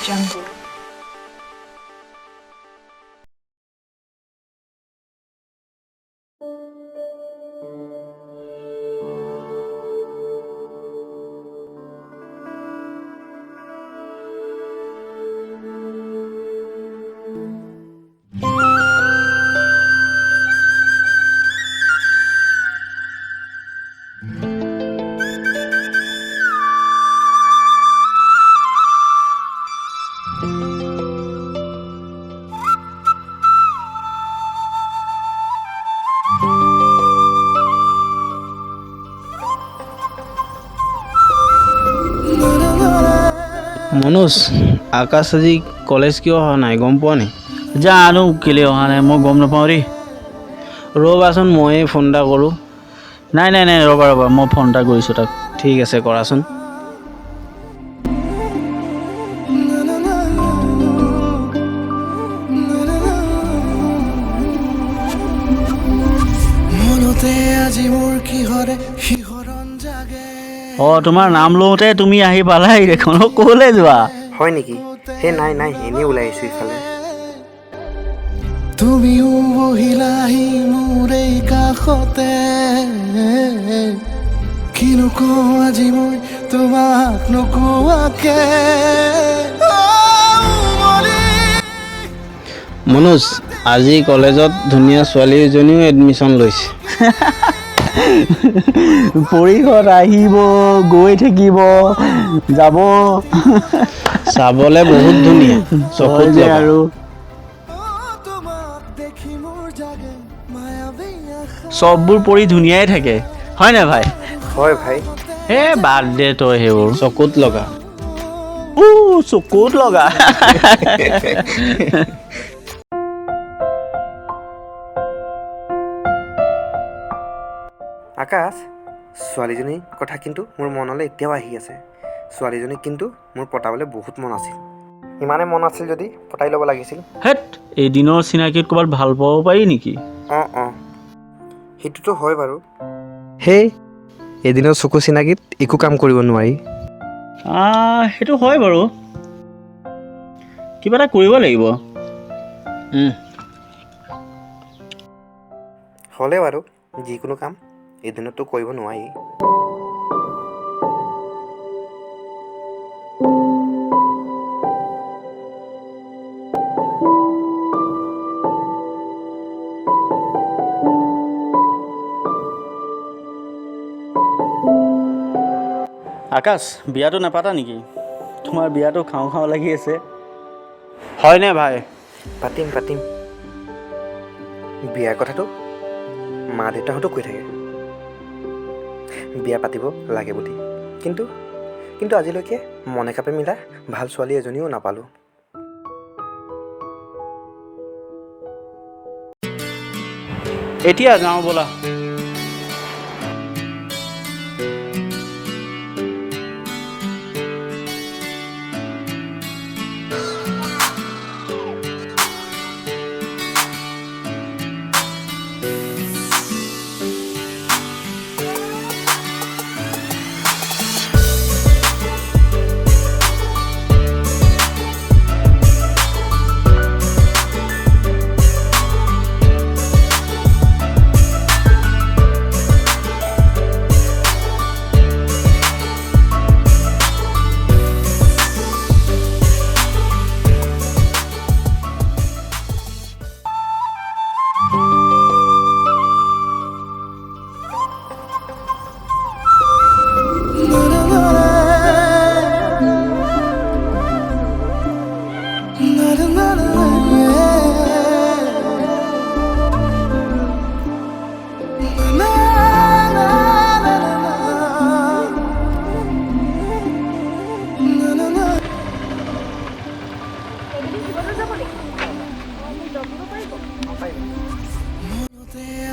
Jungle. Manoj, আকাশ আজি college কিয় অহা নাই গম পোৱা নি? জানো কেলে অহা নাই মই গম নাপাওঁ দেই। ৰ'বাচোন ময়ে ফোন এটা কৰোঁ। নাই ৰ'বা মই ফোন এটা কৰিছোঁ তাক। ঠিক আছে কৰাচোন। তোমাৰ নাম লওঁতে তুমি আহি পালাই দেখোন। ক'লৈ যোৱা? হয় নেকি? হে নাই এনেই ওলাই আহিছোঁ ইফালে। তুমিও বহিলাহি মোৰ এই কাষতে, কিনো কওঁ আজি মই তোমাক নোকোৱাকে। মনোজ, আজি কলেজত ধুনীয়া ছোৱালী এজনীও এডমিশ্যন লৈছে। পৰিষদ আহিব গৈ থাকিব যাব, চাবলৈ বহুত ধুনীয়া, চকুত লগা। আৰু চববোৰ পৰি ধুনীয়াই থাকে হয় নাই ভাই? হয় ভাই। বাদ দে তই সেইবোৰ। চকুত লগা। চকুত লগা। আকাশ, ছোৱালীজনীৰ কথা কিন্তু মোৰ মনলৈ এতিয়াও আহি আছে। ছোৱালীজনীক কিন্তু মোৰ পতাবলৈ বহুত মন আছিল। ইমানে মন আছিল যদি পতাই ল'ব লাগিছিল। হেট, এদিনৰ চিনাকিত ক'ৰবাত ভাল পাব পাৰি নেকি? অঁ সেইটোতো হয় বাৰু। সেই এদিনৰ চকু চিনাকিত একো কাম কৰিব নোৱাৰি। সেইটো হয় বাৰু, কিবা এটা কৰিব লাগিব। হ'লে বাৰু যিকোনো কাম এদিনতো কৰিব নোৱাৰি। আকাশ, বিয়াটো নাপাতা নেকি? তোমাৰ বিয়াটো খাওঁ লাগি আছে। হয়নে ভাই? পাতিম বিয়াৰ কথাটো মা দেউতাহঁতো কৈ থাকে বিয়া পাতিব লাগে বুলি, কিন্তু আজিলৈকে মনে কাপে মিলা ভাল ছোৱালী এজনীও নাপালোঁ। এতিয়া যাওঁ ব'লা।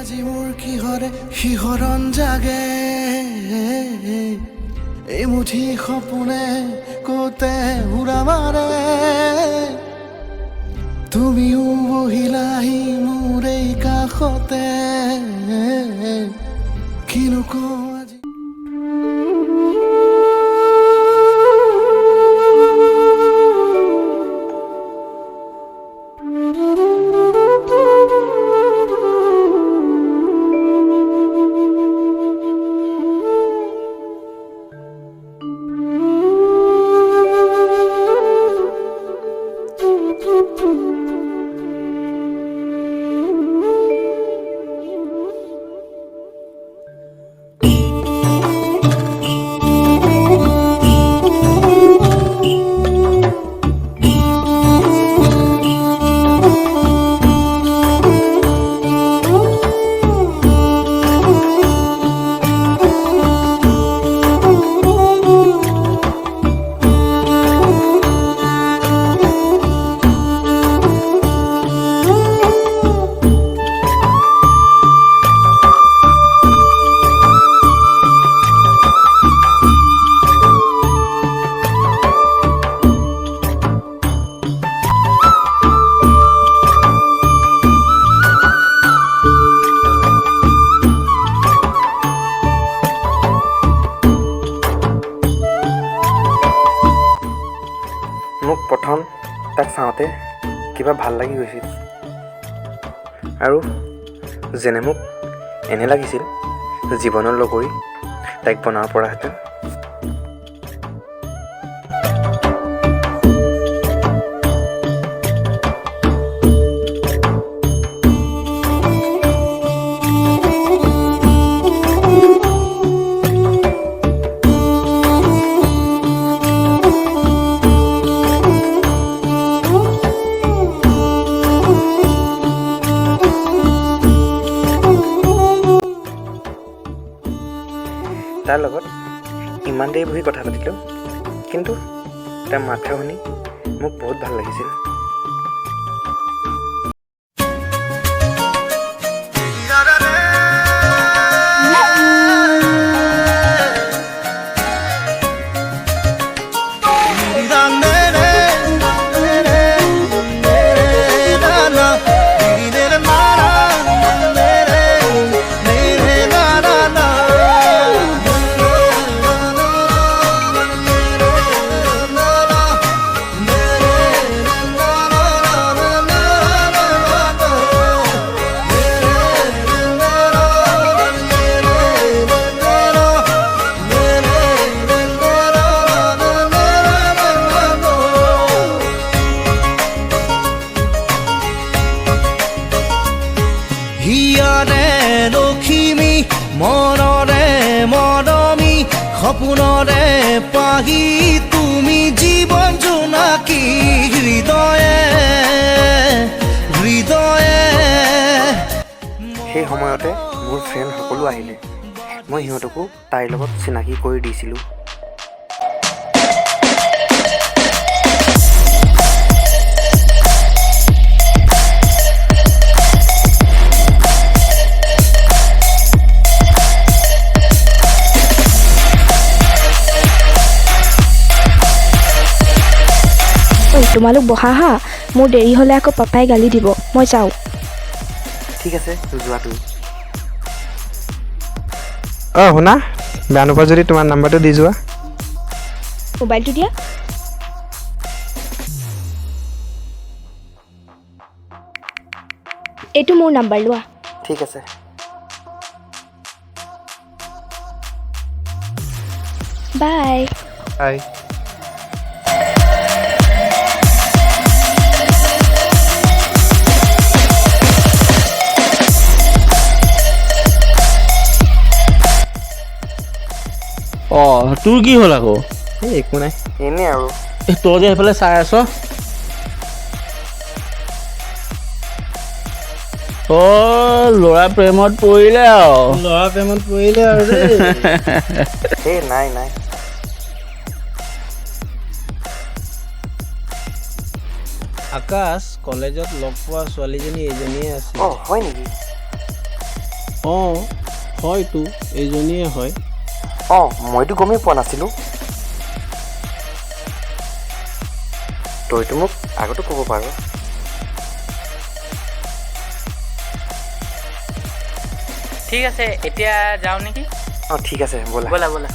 আজি মোৰ কিহৰে শিহৰণ জাগে, এই মুঠি সপোনে কতে উৰা মাৰে, তুমিও বহিলাহি মোৰ এই কাষতে, কিনো কওঁ আজি। তাক চাওঁতে কিবা ভাল লাগি গৈছিল আৰু যেনে মোক এনে লাগিছিল জীৱনৰ লগৰী তাইক বনাব পৰাহেঁতেন। তাৰ লগত ইমান দেৰি বহি কথা পাতিলোঁ, কিন্তু তাৰ মাতষাৰ শুনি মোক বহুত ভাল লাগিছিল। হিয়াৰে লখিমী মনৰে মৰমী সপোনৰে পাহি তুমি জীৱন জোনাকী হৃদয়ে হৃদয়ে। সেই সময়তে মোৰ ফ্ৰেণ্ড সকলো আহিলে। মই সিহঁতকো তাইৰ লগত চিনাকি কৰি দিছিলোঁ। তোমালোক বহা হা, মোৰ দেৰি হ'লে আকৌ পাপাই গালি দিব। মই যাওঁ। ঠিক আছে যোৱা তুমি। শুনা, বেয়া নোপোৱা যদি তোমাৰ নাম্বাৰটো দি যোৱা। মোবাইলটো দিয়া। এইটো মোৰ নাম্বাৰ, লোৱা। ঠিক আছে। বাই। বাই। তোৰ কি হ'ল আকৌ? একো নাই, এনেই আৰু। তই যে সেইফালে চাই আছ, ল'ৰা প্ৰেমত পৰিলে আৰু এই নাই নাই। আকাশ, কলেজত লগ পোৱা ছোৱালীজনী এইজনীয়ে আছে। হয় নেকি? হয়তো এইজনীয়ে হয়। মইতো গমেই পোৱা নাছিলোঁ। তইতো মোক আগতো ক'ব পাৰ। ঠিক আছে, এতিয়া যাওঁ নেকি? ঠিক আছে, ব'লা ব'লা ব'লা।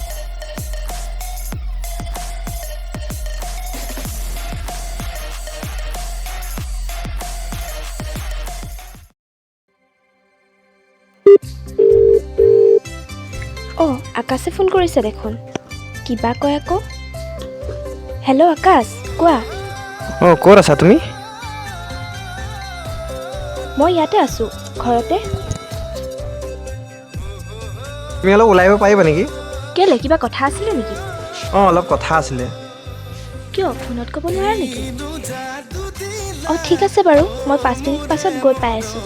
আকাশে ফোন কৰিছে দেখোন। কিবা কয় আকৌ। হেল্ল' আকাশ, কোৱা। ক'ত আছা তুমি? মই ইয়াতে আছোঁ, ঘৰতে। তুমি অলপ ওলাই আহিব পাৰিবা নেকি? কেলে, কিবা কথা আছিলে নেকি? অলপ কথা আছিলে। কিয়, ফোনত ক'ব নোৱাৰা নেকি? ঠিক আছে বাৰু, মই 5 মিনিট পাছত গৈ পাই আছোঁ।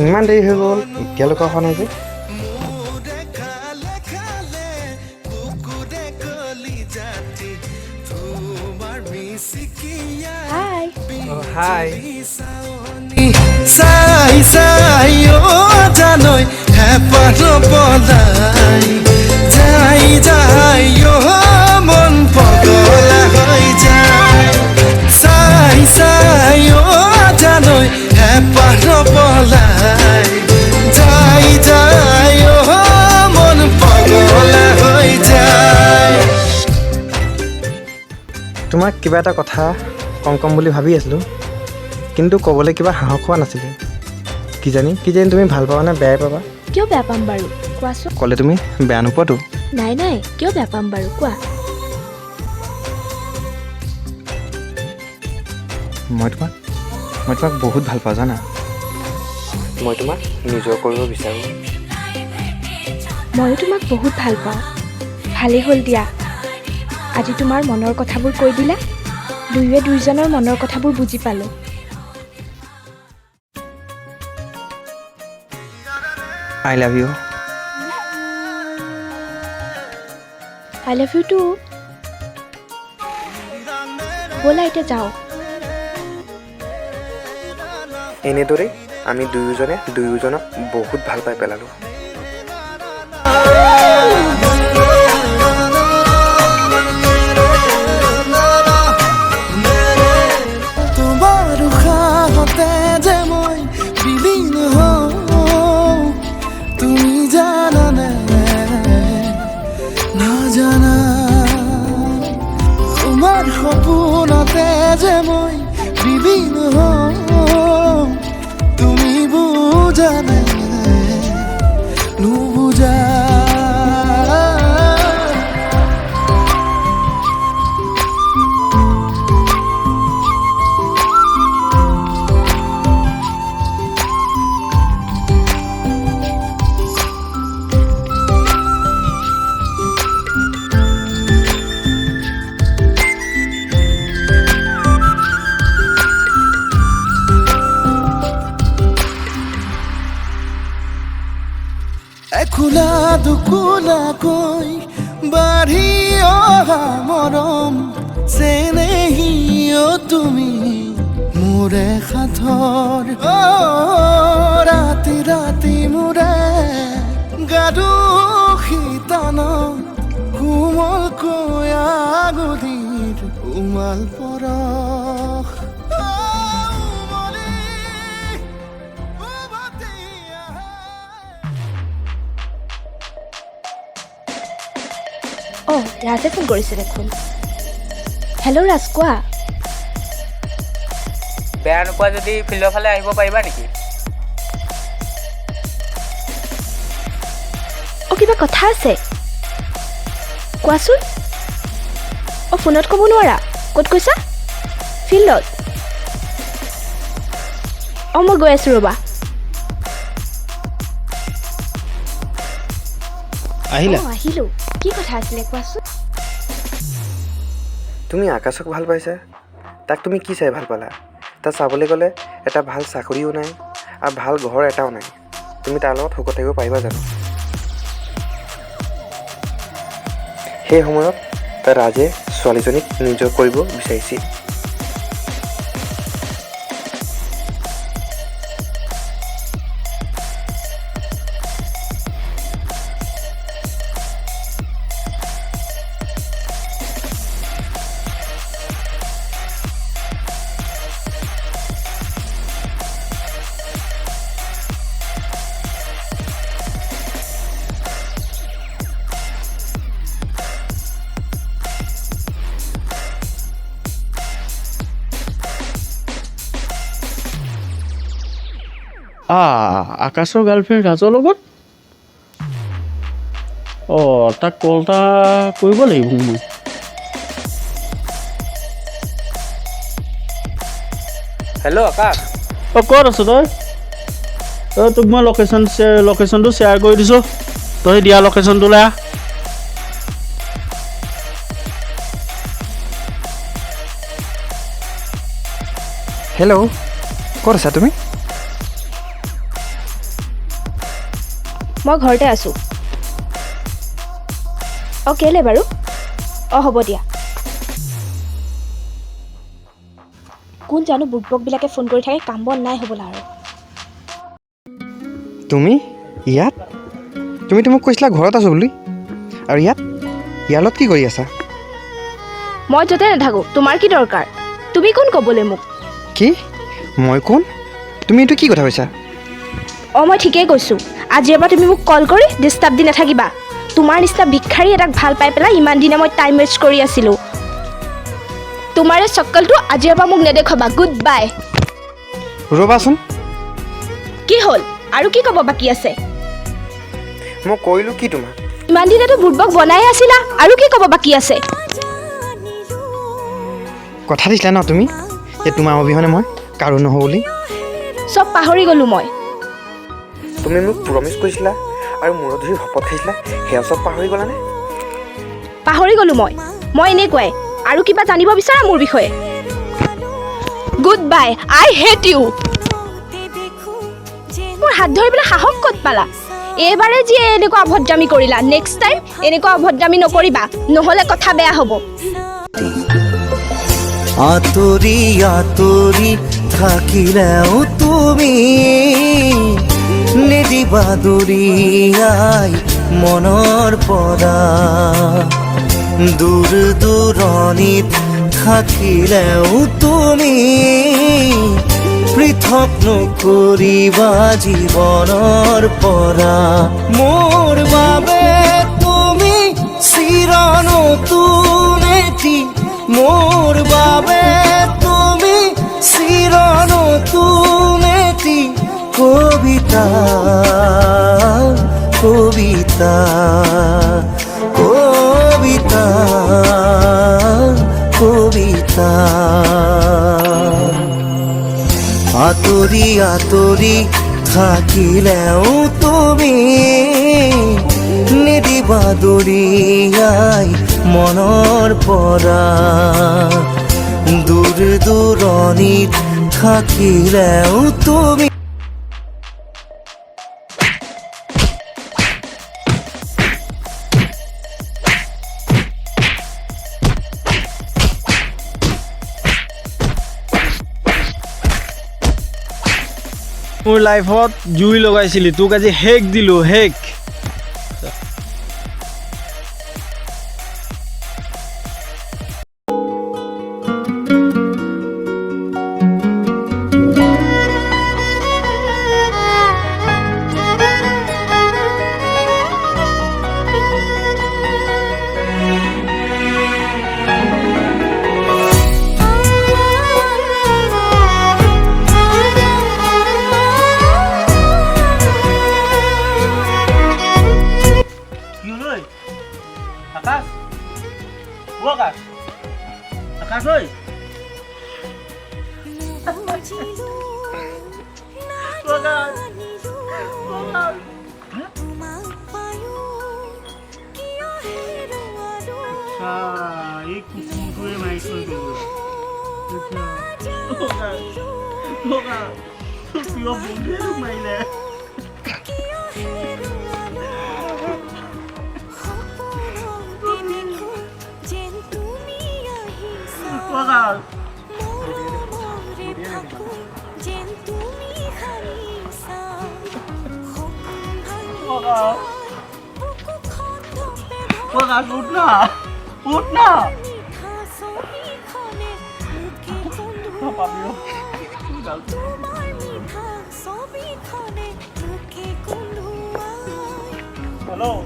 ইমান দেৰি হৈ গ'ল, এতিয়ালৈকে অহা নাই যে? হাই। হাই। চাই চাই জানৈ হেঁপাহ পলাই যাই যাই মন পগলা হৈ যায়। চাই চাই জানৈ হেঁপাহ পলাই যাই যাই মন পগলা হৈ যায়। তোমাক কিবা এটা কথা কম বুলি ভাবি আছিলোঁ, কিন্তু ক'বলৈ কিবা সাহস হোৱা নাছিলে। কিজানি তুমি ভাল পাবা নে বেয়াই পাবা? কিয় বেয়া পাম বাৰু কোৱাচোন? ক'লে তুমি বেয়া নোপোৱাতো? নাই কিয় বেয়া পাম বাৰু কোৱা। মই তোমাক বহুত ভাল পাওঁ জানা। মই তোমাক নিজৰ কৰিব বিচাৰোঁ। ময়ো তোমাক বহুত ভাল পাওঁ। ভালেই হ'ল দিয়া, আজি তোমাৰ মনৰ কথাবোৰ কৈ দিলা। দুয়োৱে দুয়োজনৰ মনৰ কথাবোৰ বুজি পালোঁ। I love you. I love you too. ব'লা এতিয়া যাওঁ। এনেদৰেই আমি দুয়োজনক বহুত ভাল পাই পেলালোঁ। তোমাৰ উশাহতে যে মই বিলীন হওঁ, তুমি জানানে নাজানা? তোমাৰ সপোনতে যে মই বিলীন হওঁ, তুমি বুজানে নুবুজা? খোলা দুখোলাকৈ বাঢ়ি অহা মৰম চেনেহিও তুমি মোৰে সাথৰ। ৰাতি মোৰে গাদু শীতন কোমলকৈ আগুলিৰ উমাল পৰশ। ৰাজে ফোন কৰিছে দেখোন। হেল্ল' ৰাজ, কোৱা। বেয়া নোপোৱা যদি ফিল্ডৰ ফালে আহিব পাৰিবা নেকি? কিবা কথা আছে কোৱাচোন। ফোনত ক'ব নোৱাৰা? ক'ত কৈছা? ফিল্ডত? মই গৈ আছোঁ ৰ'বা। আহিলোঁ। কি কথা আছিলে কোৱাচোন। তুমি আকাশক ভাল পাইছা? তাক তুমি কি চাই ভাল পালা? তাক চাবলৈ গ'লে এটা ভাল চাকৰিও নাই আৰু ভাল ঘৰ এটাও নাই। তুমি তাৰ লগত সুখত থাকিব পাৰিবা জানো? সেই সময়ত তাৰ ৰাজে ছোৱালীজনীক নিজৰ কৰিব বিচাৰিছিল। আকাশৰ গাৰ্লফ্ৰেণ্ড ৰাজৰ লগত? তাক কল এটা কৰিব লাগিব মই। হেল্ল' আকাশ। ক'ত আছ তই? তোক মই লোকেশ্যনটো শ্বেয়াৰ কৰি দিছোঁ, তই দিয়া লোকেশ্যনটোলৈ আহ। হেল্ল', ক'ত আছা তুমি? মই ঘৰতে আছোঁ। কেলে বাৰু? হ'ব দিয়া। কোন জানো বুটবকবিলাকে ফোন কৰি থাকে, কাম বন নাই হ'বলা আৰু। তুমি ইয়াত? তুমিতো মোক কৈছিলা ঘৰত আছোঁ বুলি, আৰু ইয়াৰ লগত কি কৰি আছা? মই য'তে নাথাকোঁ, তোমাৰ কি দৰকাৰ? তুমি কোন ক'বলৈ মোক? কি? মই কোন? তুমি এইটো কি কথা কৈছা? মই ঠিকেই কৈছোঁ। আজিৰ পৰা তুমি মোক কল কৰি ডিষ্টাৰ্ব দি নাথাকিবা। তোমাৰ নিচিনা ভিক্ষাৰী এটাক ভাল পাই পেলাই ইমান দিনে মই টাইম ৱেষ্ট কৰি আছিলোঁ। তোমাৰ এই চক্কলটো আজিৰ পৰা মোক নেদেখাবা গুড বাই ৰ'বাচোন কি হ'ল আৰু কি ক'ব বাকী আছে মই কৰিলোঁ কি তোমাক ইমান দিনেতো বুৰ্বক বনাই আছিলা আৰু কি ক'ব বাকী আছে কথা দিছিলা ন তুমি যে তোমাৰ অবিহনে মই কাৰো নহওঁ বুলি চব পাহৰি গ'লোঁ মই তুমি মোক প্ৰমিছ কৰিছিলা আৰু মূৰত ধৰি শপত খাইছিলা সেয়া চব পাহৰি গ'লানে পাহৰি গ'লোঁ মই এনেকুৱাই আৰু কিবা জানিব বিচাৰা মোৰ বিষয়ে good bye I hate you মোৰ হাত ধৰিবলৈ সাহস ক'ত পালা এইবাৰে যি এনেকুৱা অভদ্ৰামি কৰিলা নেক্সট টাইম এনেকুৱা অভদ্ৰামি নকৰিবা নহ'লে কথা বেয়া হ'ব আঁতৰি আঁতৰি থাকিলেও তুমি নিদিবা দূৰিয়াই মনৰ পৰা দূৰ দূৰণিত থাকিলেও তুমি পৃথক নকৰিবা জীৱনৰ পৰা মোৰ বাবে তুমি চিৰ নতুন এটি মোৰ বাবে তুমি চিৰ নতুন এটি কবিতা কবিতা কবিতা কবিতা আঁতৰি আঁতৰি থাকিলেও তুমি নিদিবা দূৰিয়াই মনৰ পৰা দূৰ দূৰণিত থাকিলেও তুমি মোৰ লাইফত জুই লগাইছিলি তোক আজি হেক দিলোঁ হেক আকাশ ও আকাশ আকাশ ঐ এই কুকুৰটোৱে মাৰি থৈ গ'ল প্ৰিয় বন্ধুৱে মাৰিলে উঠ না হেল্ল'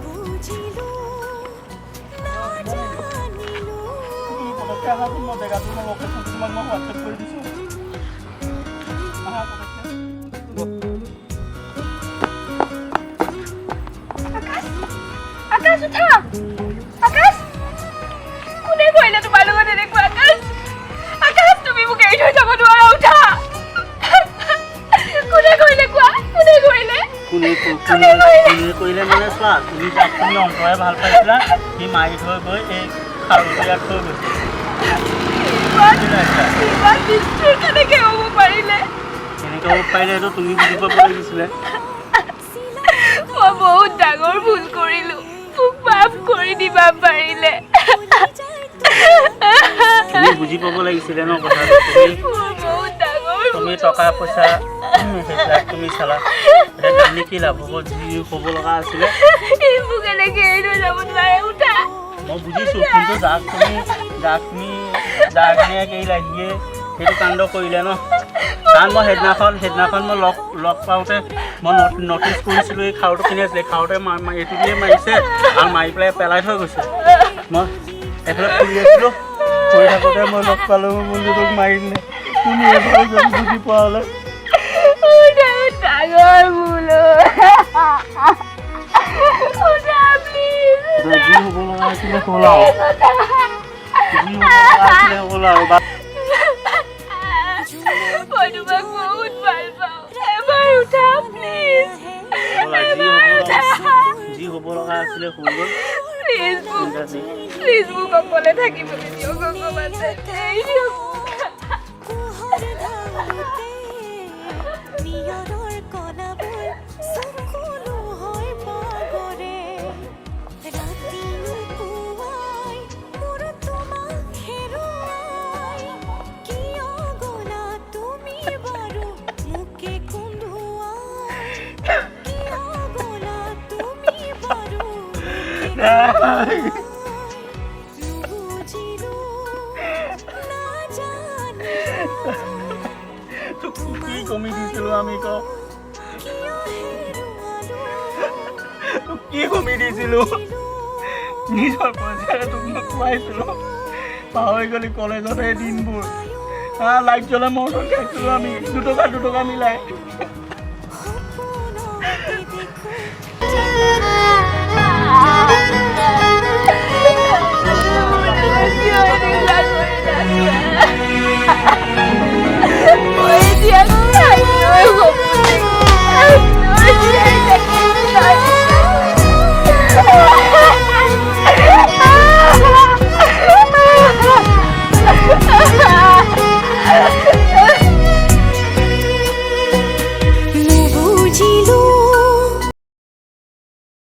মই জেগাটো মই লোকেশ্যন তোমাক মই হোৱাটছএপ কৰি দিছোঁ আকাশ উঠা আকাশ কোনে কৰিলে তোমাৰ লগত এনেকুৱা আকাশ আকাশ তুমি মোক এৰি থৈ যাব নোৱাৰা উঠা কোনে কৰিলে কোৱা কোনে কৰিলে কোনে কৰিলে মানে চোৱা তুমি যাক তুমি অন্তৰে ভাল পাইছিলা সি মাৰি থৈ গৈ এই খাৰুতীয়াত থৈ গৈছে কেনেকে হ'ব পাৰিলে কেনেকৈ হ'ব পাৰিলে এইটো তুমি বুজিব লাগিছিলে মই বহুত ডাঙৰ ভুল কৰিলোঁ মোক মাফ কৰি দিবা পাৰিলে তুমি বুজি পাব লাগিছিলে ন কথাটো তুমি টকা পইচা সেইবিলাক তুমি চালা এতিয়া জানি কি লাভ হ'ব যি ক'ব লগা আছিলে মোক এনেকে এৰি থৈ যাব নোৱাৰে উঠা মই বুজিছোঁ কিন্তু যাক তুমি যাৰ কাৰণে এৰিলা সিয়ে সেইটো কাণ্ড কৰিলে ন কাৰণ মই সেইদিনাখন মই লগ পাওঁতে মই ন'টিচ কৰিছিলোঁ এই খাৰুটো কিনি আছিলে খাৰুতে এইটো দিয়ে মাৰিছে আৰু মাৰি পেলাই থৈ গৈছে মই এইফালে ফুৰি আছিলোঁ হৈ থাকোঁতে মই লগ পালোঁ মোৰ বন্ধুটোক মাৰিলে তুমি এবাৰ যদি বুজি পোৱা হ'লে ডাঙৰ ভুল যি হ'ব লগা আছিলে হ'ল আৰু যি হ'ব লগা আছিলে হ'ল আৰু মই তোমাক বহুত ভাল পাওঁ এবাৰ উঠা প্লিজ যি হ'ব লগা আছিলে হৈ গ'ল প্লিজ মোক অকলে থাকিবলৈ দিয়ক ভগৱান এৰি দিয়ক কি কমি দিছিলোঁ আমি কি কমি দিছিলোঁ নিজৰ পইচাৰে তোক মই খুৱাইছিলোঁ পাহৰি গ'লি কলেজত সেই দিনবোৰ লাইট জ্বলাই মৰ্টন খাইছিলোঁ আমি দুটকা মিলাই Dia